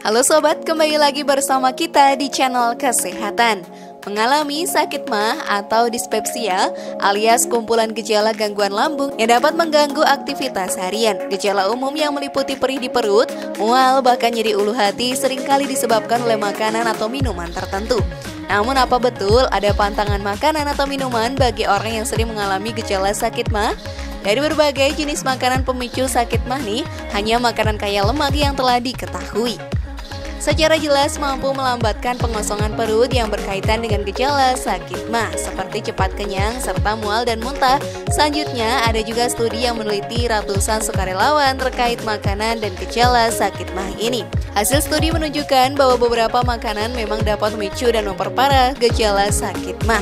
Halo sobat, kembali lagi bersama kita di channel kesehatan. Mengalami sakit mah atau dispepsia alias kumpulan gejala gangguan lambung yang dapat mengganggu aktivitas harian. Gejala umum yang meliputi perih di perut, mual, bahkan nyeri ulu hati seringkali disebabkan oleh makanan atau minuman tertentu. Namun apa betul ada pantangan makanan atau minuman bagi orang yang sering mengalami gejala sakit mah? Dari berbagai jenis makanan pemicu sakit mah nih, hanya makanan kaya lemak yang telah diketahui secara jelas mampu melambatkan pengosongan perut yang berkaitan dengan gejala sakit mah seperti cepat kenyang serta mual dan muntah. Selanjutnya ada juga studi yang meneliti ratusan sukarelawan terkait makanan dan gejala sakit mah ini. Hasil studi menunjukkan bahwa beberapa makanan memang dapat memicu dan memperparah gejala sakit mah.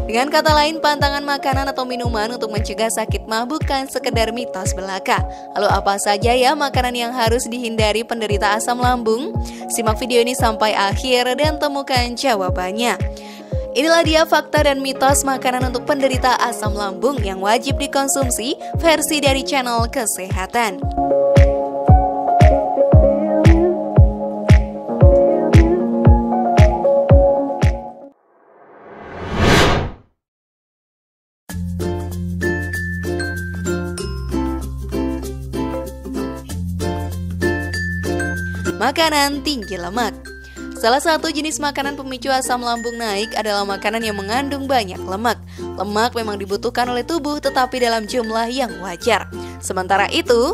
Dengan kata lain, pantangan makanan atau minuman untuk mencegah sakit mah bukan sekedar mitos belaka. Lalu apa saja ya makanan yang harus dihindari penderita asam lambung? Simak video ini sampai akhir dan temukan jawabannya. Inilah dia fakta dan mitos makanan untuk penderita asam lambung yang wajib dikonsumsi versi dari channel kesehatan. Makanan tinggi lemak. Salah satu jenis makanan pemicu asam lambung naik adalah makanan yang mengandung banyak lemak. Lemak memang dibutuhkan oleh tubuh tetapi dalam jumlah yang wajar. Sementara itu,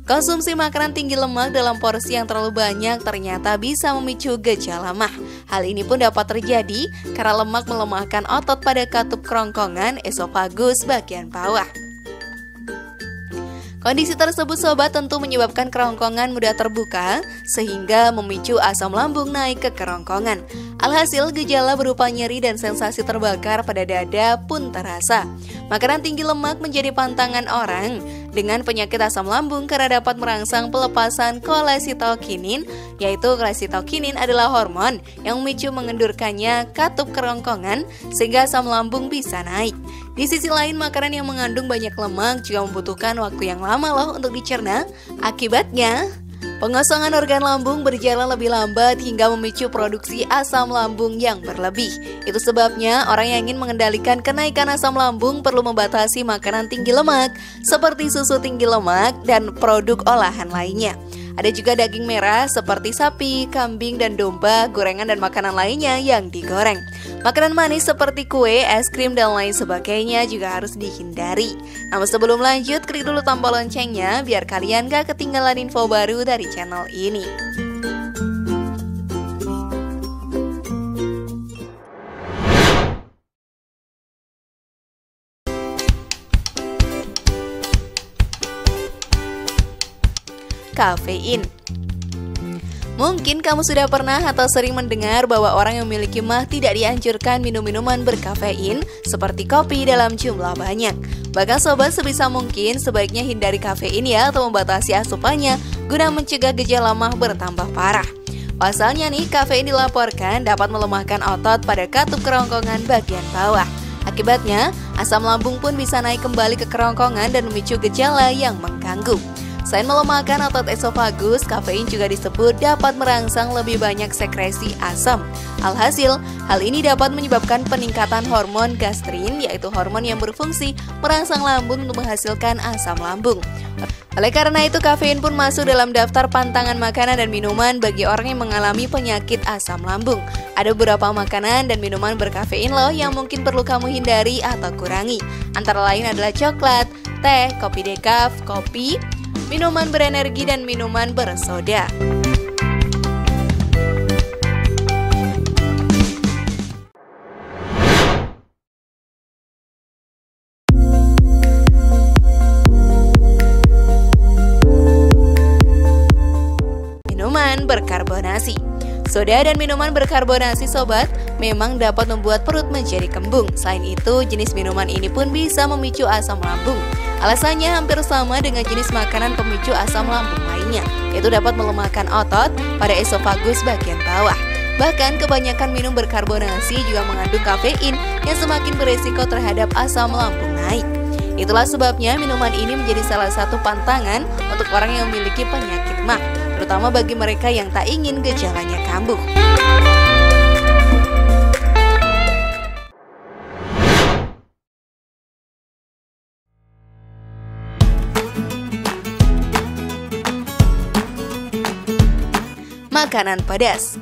konsumsi makanan tinggi lemak dalam porsi yang terlalu banyak ternyata bisa memicu gejala mah. Hal ini pun dapat terjadi karena lemak melemahkan otot pada katup kerongkongan esofagus bagian bawah. Kondisi tersebut sobat tentu menyebabkan kerongkongan mudah terbuka sehingga memicu asam lambung naik ke kerongkongan. Alhasil gejala berupa nyeri dan sensasi terbakar pada dada pun terasa. Makanan tinggi lemak menjadi pantangan orang dengan penyakit asam lambung karena dapat merangsang pelepasan kolesitokinin, yaitu kolesitokinin adalah hormon yang memicu mengendurkannya katup kerongkongan sehingga asam lambung bisa naik. Di sisi lain, makanan yang mengandung banyak lemak juga membutuhkan waktu yang lama loh untuk dicerna. Akibatnya, pengosongan organ lambung berjalan lebih lambat hingga memicu produksi asam lambung yang berlebih. Itu sebabnya orang yang ingin mengendalikan kenaikan asam lambung perlu membatasi makanan tinggi lemak seperti susu tinggi lemak dan produk olahan lainnya. Ada juga daging merah seperti sapi, kambing, dan domba, gorengan dan makanan lainnya yang digoreng. Makanan manis seperti kue, es krim, dan lain sebagainya juga harus dihindari. Namun sebelum lanjut, klik dulu tombol loncengnya biar kalian gak ketinggalan info baru dari channel ini. Kafein. Mungkin kamu sudah pernah atau sering mendengar bahwa orang yang memiliki mah tidak dianjurkan minum minuman berkafein seperti kopi dalam jumlah banyak. Bahkan sobat, sebisa mungkin sebaiknya hindari kafein ya atau membatasi asupannya guna mencegah gejala mah bertambah parah. Pasalnya nih, kafein dilaporkan dapat melemahkan otot pada katup kerongkongan bagian bawah. Akibatnya, asam lambung pun bisa naik kembali ke kerongkongan dan memicu gejala yang mengganggu. Selain melemahkan otot esofagus, kafein juga disebut dapat merangsang lebih banyak sekresi asam. Alhasil, hal ini dapat menyebabkan peningkatan hormon gastrin, yaitu hormon yang berfungsi merangsang lambung untuk menghasilkan asam lambung. Oleh karena itu, kafein pun masuk dalam daftar pantangan makanan dan minuman bagi orang yang mengalami penyakit asam lambung. Ada beberapa makanan dan minuman berkafein loh yang mungkin perlu kamu hindari atau kurangi. Antara lain adalah coklat, teh, kopi dekaf, kopi, minuman berenergi, dan minuman bersoda. Minuman berkarbonasi. Soda dan minuman berkarbonasi sobat memang dapat membuat perut menjadi kembung. Selain itu, jenis minuman ini pun bisa memicu asam lambung. Alasannya hampir sama dengan jenis makanan pemicu asam lambung lainnya, yaitu dapat melemahkan otot pada esofagus bagian bawah. Bahkan kebanyakan minum berkarbonasi juga mengandung kafein yang semakin beresiko terhadap asam lambung naik. Itulah sebabnya minuman ini menjadi salah satu pantangan untuk orang yang memiliki penyakit mah. terutama bagi mereka yang tak ingin gejalanya kambuh. Makanan pedas.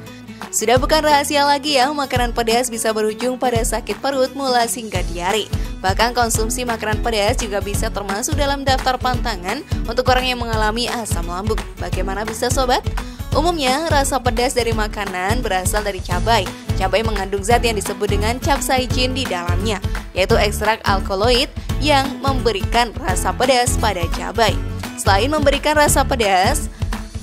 Sudah bukan rahasia lagi ya, makanan pedas bisa berujung pada sakit perut, mulas hingga diare. Bahkan konsumsi makanan pedas juga bisa termasuk dalam daftar pantangan untuk orang yang mengalami asam lambung. Bagaimana bisa sobat? Umumnya rasa pedas dari makanan berasal dari cabai. Cabai mengandung zat yang disebut dengan capsaicin di dalamnya, yaitu ekstrak alkaloid yang memberikan rasa pedas pada cabai. Selain memberikan rasa pedas,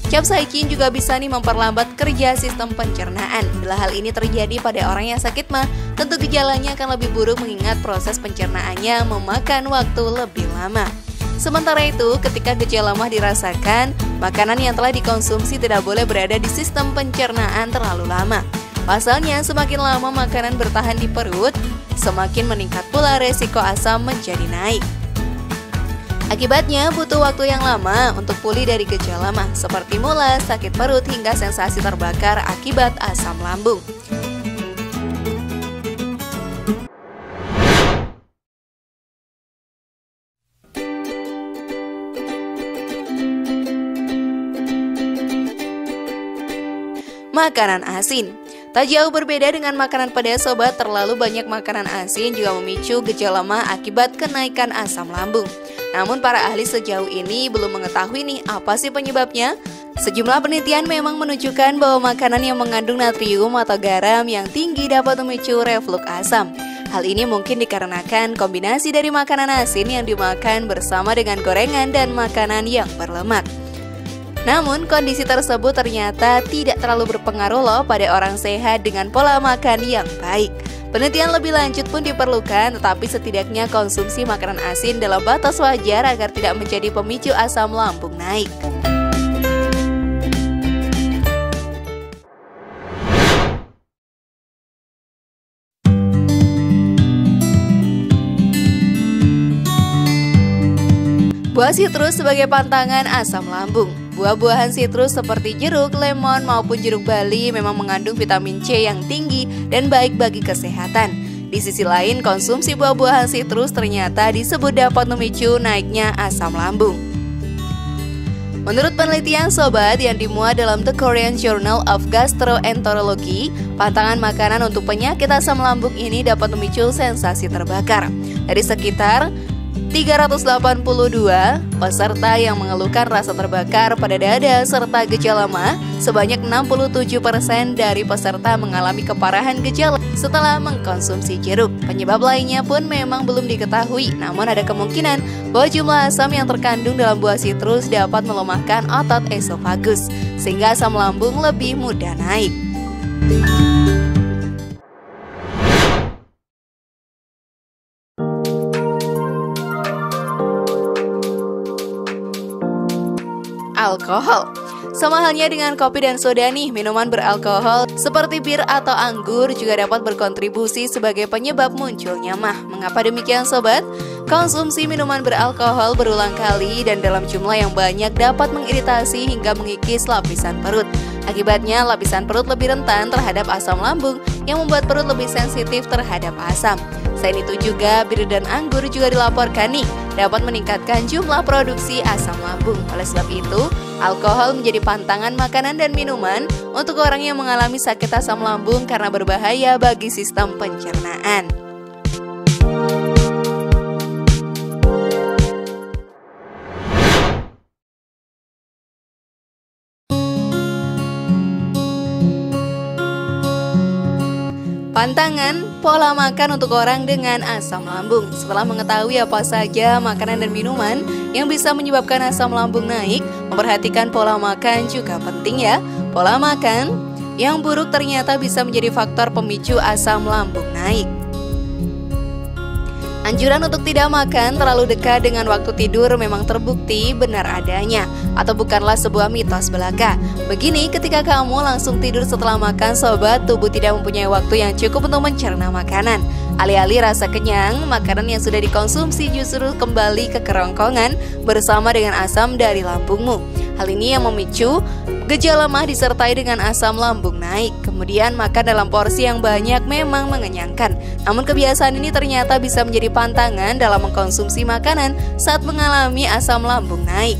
capsaicin juga bisa memperlambat kerja sistem pencernaan. Bila hal ini terjadi pada orang yang sakit mah, tentu gejalanya akan lebih buruk mengingat proses pencernaannya memakan waktu lebih lama. Sementara itu, ketika gejala mah dirasakan, makanan yang telah dikonsumsi tidak boleh berada di sistem pencernaan terlalu lama. Pasalnya, semakin lama makanan bertahan di perut, semakin meningkat pula resiko asam menjadi naik. Akibatnya butuh waktu yang lama untuk pulih dari gejala mah, seperti mulas, sakit perut, hingga sensasi terbakar akibat asam lambung. Makanan asin. Tak jauh berbeda dengan makanan pedas sobat, terlalu banyak makanan asin juga memicu gejala mah akibat kenaikan asam lambung. Namun para ahli sejauh ini belum mengetahui nih apa sih penyebabnya. Sejumlah penelitian memang menunjukkan bahwa makanan yang mengandung natrium atau garam yang tinggi dapat memicu reflux asam. Hal ini mungkin dikarenakan kombinasi dari makanan asin yang dimakan bersama dengan gorengan dan makanan yang berlemak. Namun kondisi tersebut ternyata tidak terlalu berpengaruh loh pada orang sehat dengan pola makan yang baik. Penelitian lebih lanjut pun diperlukan, tetapi setidaknya konsumsi makanan asin dalam batas wajar agar tidak menjadi pemicu asam lambung naik. Buah sitrus sebagai pantangan asam lambung. Buah-buahan sitrus seperti jeruk, lemon, maupun jeruk bali memang mengandung vitamin C yang tinggi dan baik bagi kesehatan. Di sisi lain, konsumsi buah-buahan sitrus ternyata disebut dapat memicu naiknya asam lambung. Menurut penelitian sobat yang dimuat dalam The Korean Journal of Gastroenterology, pantangan makanan untuk penyakit asam lambung ini dapat memicu sensasi terbakar. Dari sekitar 382 peserta yang mengeluhkan rasa terbakar pada dada serta gejala mah, sebanyak 67% dari peserta mengalami keparahan gejala setelah mengkonsumsi jeruk. Penyebab lainnya pun memang belum diketahui, namun ada kemungkinan bahwa jumlah asam yang terkandung dalam buah sitrus dapat melemahkan otot esofagus, sehingga asam lambung lebih mudah naik. Alkohol. Sama halnya dengan kopi dan soda nih, minuman beralkohol seperti bir atau anggur juga dapat berkontribusi sebagai penyebab munculnya mah. Mengapa demikian sobat? Konsumsi minuman beralkohol berulang kali dan dalam jumlah yang banyak dapat mengiritasi hingga mengikis lapisan perut. Akibatnya lapisan perut lebih rentan terhadap asam lambung yang membuat perut lebih sensitif terhadap asam. Selain itu juga bir dan anggur juga dilaporkan nih dapat meningkatkan jumlah produksi asam lambung. Oleh sebab itu, alkohol menjadi pantangan makanan dan minuman untuk orang yang mengalami sakit asam lambung karena berbahaya bagi sistem pencernaan. Pantangan pola makan untuk orang dengan asam lambung. Setelah mengetahui apa saja makanan dan minuman yang bisa menyebabkan asam lambung naik, memperhatikan pola makan juga penting ya. Pola makan yang buruk ternyata bisa menjadi faktor pemicu asam lambung naik. Anjuran untuk tidak makan terlalu dekat dengan waktu tidur memang terbukti benar adanya atau bukanlah sebuah mitos belaka. Begini, ketika kamu langsung tidur setelah makan sobat, tubuh tidak mempunyai waktu yang cukup untuk mencerna makanan. Alih-alih rasa kenyang, makanan yang sudah dikonsumsi justru kembali ke kerongkongan bersama dengan asam dari lambungmu. Hal ini yang memicu gejala MAH disertai dengan asam lambung naik. Kemudian makan dalam porsi yang banyak memang mengenyangkan. Namun kebiasaan ini ternyata bisa menjadi pantangan dalam mengkonsumsi makanan saat mengalami asam lambung naik.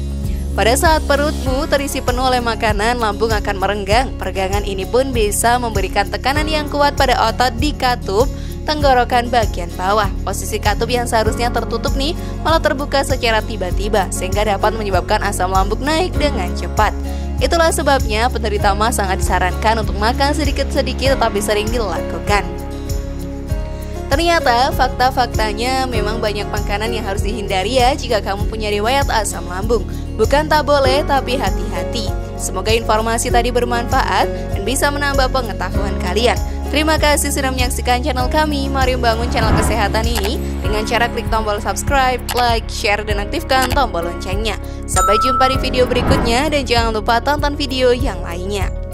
Pada saat perutmu terisi penuh oleh makanan, lambung akan merenggang. Peregangan ini pun bisa memberikan tekanan yang kuat pada otot di katup tenggorokan bagian bawah. Posisi katup yang seharusnya tertutup nih malah terbuka secara tiba-tiba, sehingga dapat menyebabkan asam lambung naik dengan cepat. Itulah sebabnya penderita MAH sangat disarankan untuk makan sedikit-sedikit tetapi sering dilakukan. Ternyata fakta-faktanya memang banyak makanan yang harus dihindari ya jika kamu punya riwayat asam lambung. Bukan tak boleh, tapi hati-hati. Semoga informasi tadi bermanfaat dan bisa menambah pengetahuan kalian. Terima kasih sudah menyaksikan channel kami. Mari membangun channel kesehatan ini dengan cara klik tombol subscribe, like, share, dan aktifkan tombol loncengnya. Sampai jumpa di video berikutnya dan jangan lupa tonton video yang lainnya.